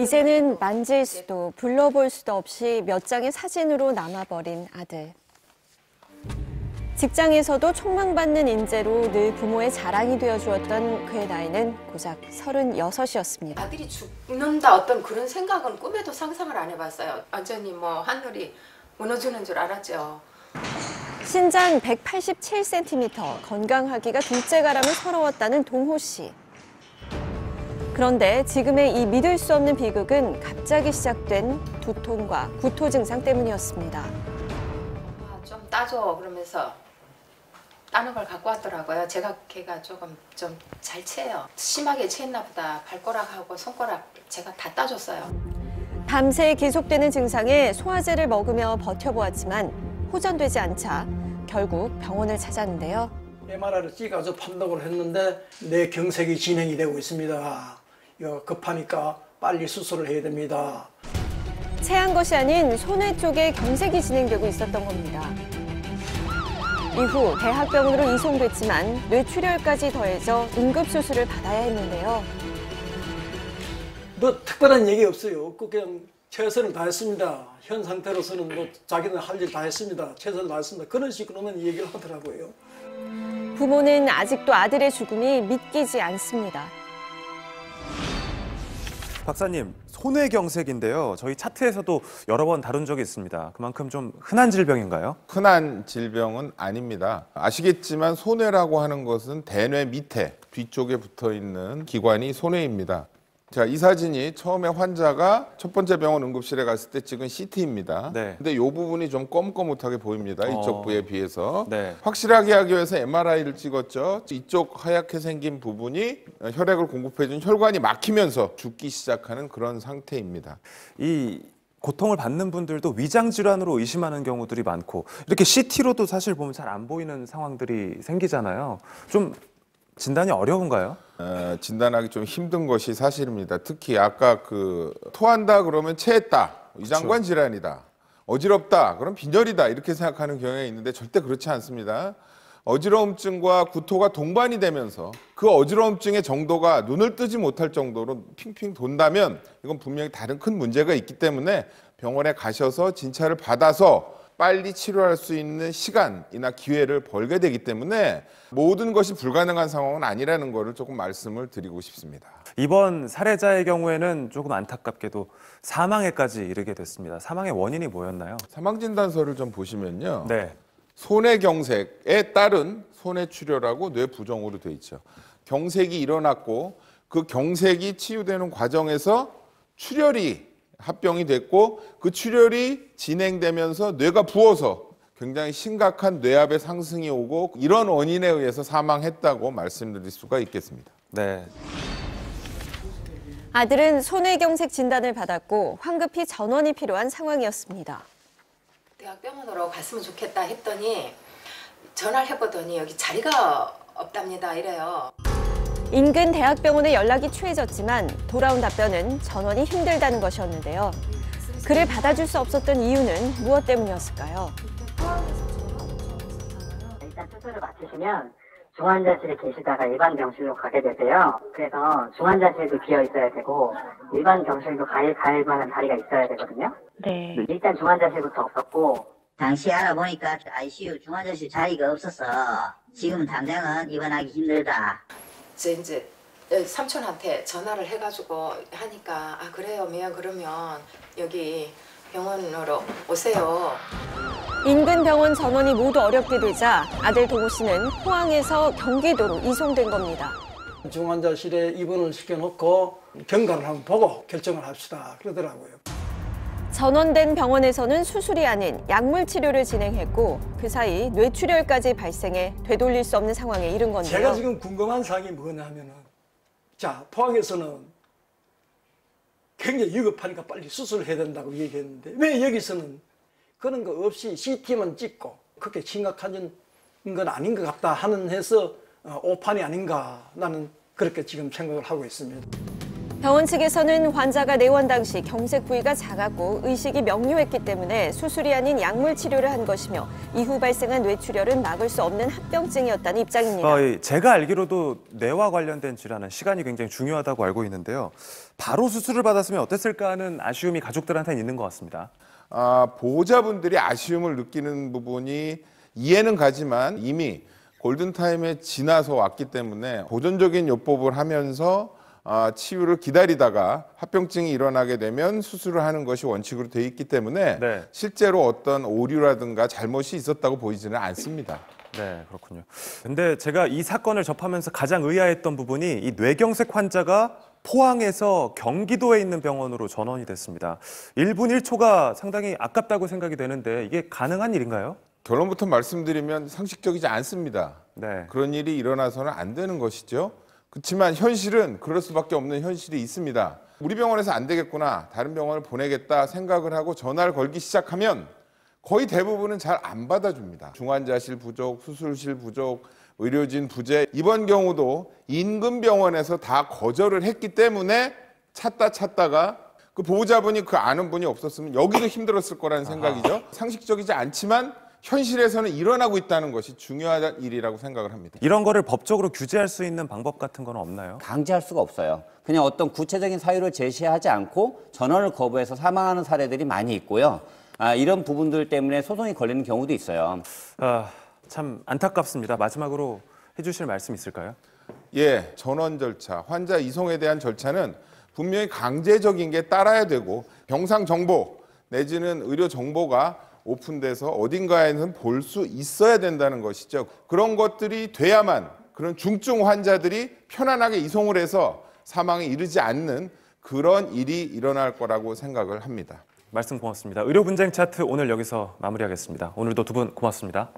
이제는 만질 수도 불러볼 수도 없이 몇 장의 사진으로 남아버린 아들. 직장에서도 촉망받는 인재로 늘 부모의 자랑이 되어주었던 그의 나이는 고작 36이었습니다. 아들이 죽는다 어떤 그런 생각은 꿈에도 상상을 안 해봤어요. 완전히 하늘이 무너지는 줄 알았죠. 신장 187cm, 건강하기가 둘째가라면 서러웠다는 동호 씨. 그런데 지금의 이 믿을 수 없는 비극은 갑자기 시작된 두통과 구토 증상 때문이었습니다. 좀 따줘 그러면서 따는 걸 갖고 왔더라고요. 제가 걔가 조금 좀 잘 채요. 심하게 채했나 보다. 발가락하고 손가락 제가 다 따줬어요. 밤새 계속되는 증상에 소화제를 먹으며 버텨보았지만 호전되지 않자 결국 병원을 찾았는데요. MRI를 찍어서 판독을 했는데 뇌경색이 진행이 되고 있습니다. 이거 급하니까 빨리 수술을 해야 됩니다. 체한 것이 아닌 소뇌 쪽에 경색이 진행되고 있었던 겁니다. 이후 대학병원으로 이송됐지만 뇌출혈까지 더해져 응급수술을 받아야 했는데요. 특별한 얘기 없어요. 그냥 최선을 다했습니다. 현 상태로서는 자기는 할 일 다 했습니다. 최선을 다했습니다. 그런 식으로는 얘기를 하더라고요. 부모는 아직도 아들의 죽음이 믿기지 않습니다. 박사님, 소뇌경색인데요. 저희 차트에서도 여러 번 다룬 적이 있습니다. 그만큼 좀 흔한 질병인가요? 흔한 질병은 아닙니다. 아시겠지만 소뇌라고 하는 것은 대뇌 밑에 뒤쪽에 붙어 있는 기관이 소뇌입니다. 자, 이 사진이 처음에 환자가 첫 번째 병원 응급실에 갔을 때 찍은 CT입니다. 네. 근데 이 부분이 좀 검검못하게 보입니다. 이쪽 부에 비해서. 네. 확실하게 하기 위해서 MRI를 찍었죠. 이쪽 하얗게 생긴 부분이 혈액을 공급해준 혈관이 막히면서 죽기 시작하는 그런 상태입니다. 이 고통을 받는 분들도 위장 질환으로 의심하는 경우들이 많고 이렇게 CT로도 사실 보면 잘 안 보이는 상황들이 생기잖아요. 좀 진단이 어려운가요? 진단하기 좀 힘든 것이 사실입니다. 특히 아까 토한다 그러면 체했다, 위장관 질환이다, 어지럽다 그럼 빈혈이다 이렇게 생각하는 경향이 있는데 절대 그렇지 않습니다. 어지러움증과 구토가 동반이 되면서 그 어지러움증의 정도가 눈을 뜨지 못할 정도로 핑핑 돈다면 이건 분명히 다른 큰 문제가 있기 때문에 병원에 가셔서 진찰을 받아서 빨리 치료할 수 있는 시간이나 기회를 벌게 되기 때문에 모든 것이 불가능한 상황은 아니라는 것을 조금 말씀을 드리고 싶습니다. 이번 살해자의 경우에는 조금 안타깝게도 사망에까지 이르게 됐습니다. 사망의 원인이 뭐였나요? 사망진단서를 좀 보시면요. 네. 소뇌경색에 따른 소뇌출혈하고 뇌부종으로 돼 있죠. 경색이 일어났고 그 경색이 치유되는 과정에서 출혈이 합병이 됐고 그 출혈이 진행되면서 뇌가 부어서 굉장히 심각한 뇌압의 상승이 오고 이런 원인에 의해서 사망했다고 말씀드릴 수가 있겠습니다. 네. 아들은 소뇌경색 진단을 받았고 황급히 전원이 필요한 상황이었습니다. 대학병원으로 갔으면 좋겠다 했더니 전화를 해보더니 여기 자리가 없답니다 이래요. 인근 대학병원에 연락이 취해졌지만 돌아온 답변은 전원이 힘들다는 것이었는데요. 그를 받아줄 수 없었던 이유는 무엇 때문이었을까요? 일단 수술을 마치시면 중환자실에 계시다가 일반 병실로 가게 되세요. 그래서 중환자실도 비어 있어야 되고 일반 병실도 갈 만한 자리가 있어야 되거든요. 네. 일단 중환자실부터 없었고 당시 알아보니까 ICU 중환자실 자리가 없어서 지금 당장은 입원하기 힘들다. 이제 삼촌한테 전화를 해가지고 하니까 아 그래요 미안 그러면 여기 병원으로 오세요. 인근 병원 전원이 모두 어렵게 되자 아들 동호 씨는 포항에서 경기도로 이송된 겁니다. 중환자실에 입원을 시켜놓고 경과를 한번 보고 결정을 합시다 그러더라고요. 전원된 병원에서는 수술이 아닌 약물 치료를 진행했고 그 사이 뇌출혈까지 발생해 되돌릴 수 없는 상황에 이른 건데요. 제가 지금 궁금한 사항이 뭐냐면은 자 포항에서는 굉장히 위급하니까 빨리 수술을 해야 된다고 얘기했는데 왜 여기서는 그런 거 없이 CT만 찍고 그렇게 심각한 건 아닌 것 같다 하는 해서 오판이 아닌가 나는 그렇게 지금 생각을 하고 있습니다. 병원 측에서는 환자가 내원 당시 경색 부위가 작았고 의식이 명료했기 때문에 수술이 아닌 약물 치료를 한 것이며 이후 발생한 뇌출혈은 막을 수 없는 합병증이었다는 입장입니다. 제가 알기로도 뇌와 관련된 질환은 시간이 굉장히 중요하다고 알고 있는데요. 바로 수술을 받았으면 어땠을까 하는 아쉬움이 가족들한테는 있는 것 같습니다. 보호자분들이 아쉬움을 느끼는 부분이 이해는 가지만 이미 골든타임에 지나서 왔기 때문에 보존적인 요법을 하면서 치유를 기다리다가 합병증이 일어나게 되면 수술을 하는 것이 원칙으로 돼 있기 때문에 네. 실제로 어떤 오류라든가 잘못이 있었다고 보이지는 않습니다. 네, 그렇군요. 근데 제가 이 사건을 접하면서 가장 의아했던 부분이 이 뇌경색 환자가 포항에서 경기도에 있는 병원으로 전원이 됐습니다. 1분 1초가 상당히 아깝다고 생각이 되는데 이게 가능한 일인가요? 결론부터 말씀드리면 상식적이지 않습니다. 네. 그런 일이 일어나서는 안 되는 것이죠. 그렇지만 현실은 그럴 수밖에 없는 현실이 있습니다. 우리 병원에서 안 되겠구나, 다른 병원을 보내겠다 생각을 하고 전화를 걸기 시작하면 거의 대부분은 잘 안 받아줍니다. 중환자실 부족, 수술실 부족, 의료진 부재. 이번 경우도 인근 병원에서 다 거절을 했기 때문에 찾다가 그 보호자분이 그 아는 분이 없었으면 여기도 힘들었을 거라는 생각이죠. 상식적이지 않지만 현실에서는 일어나고 있다는 것이 중요한 일이라고 생각을 합니다. 이런 거를 법적으로 규제할 수 있는 방법 같은 건 없나요? 강제할 수가 없어요. 그냥 어떤 구체적인 사유를 제시하지 않고 전원을 거부해서 사망하는 사례들이 많이 있고요. 이런 부분들 때문에 소송이 걸리는 경우도 있어요. 참 안타깝습니다. 마지막으로 해주실 말씀 있을까요? 예, 전원 절차, 환자 이송에 대한 절차는 분명히 강제적인 게 따라야 되고 병상 정보 내지는 의료 정보가 오픈돼서 어딘가에는 볼 수 있어야 된다는 것이죠. 그런 것들이 돼야만 그런 중증 환자들이 편안하게 이송을 해서 사망에 이르지 않는 그런 일이 일어날 거라고 생각을 합니다. 말씀 고맙습니다. 의료 분쟁 차트 오늘 여기서 마무리하겠습니다. 오늘도 두 분 고맙습니다.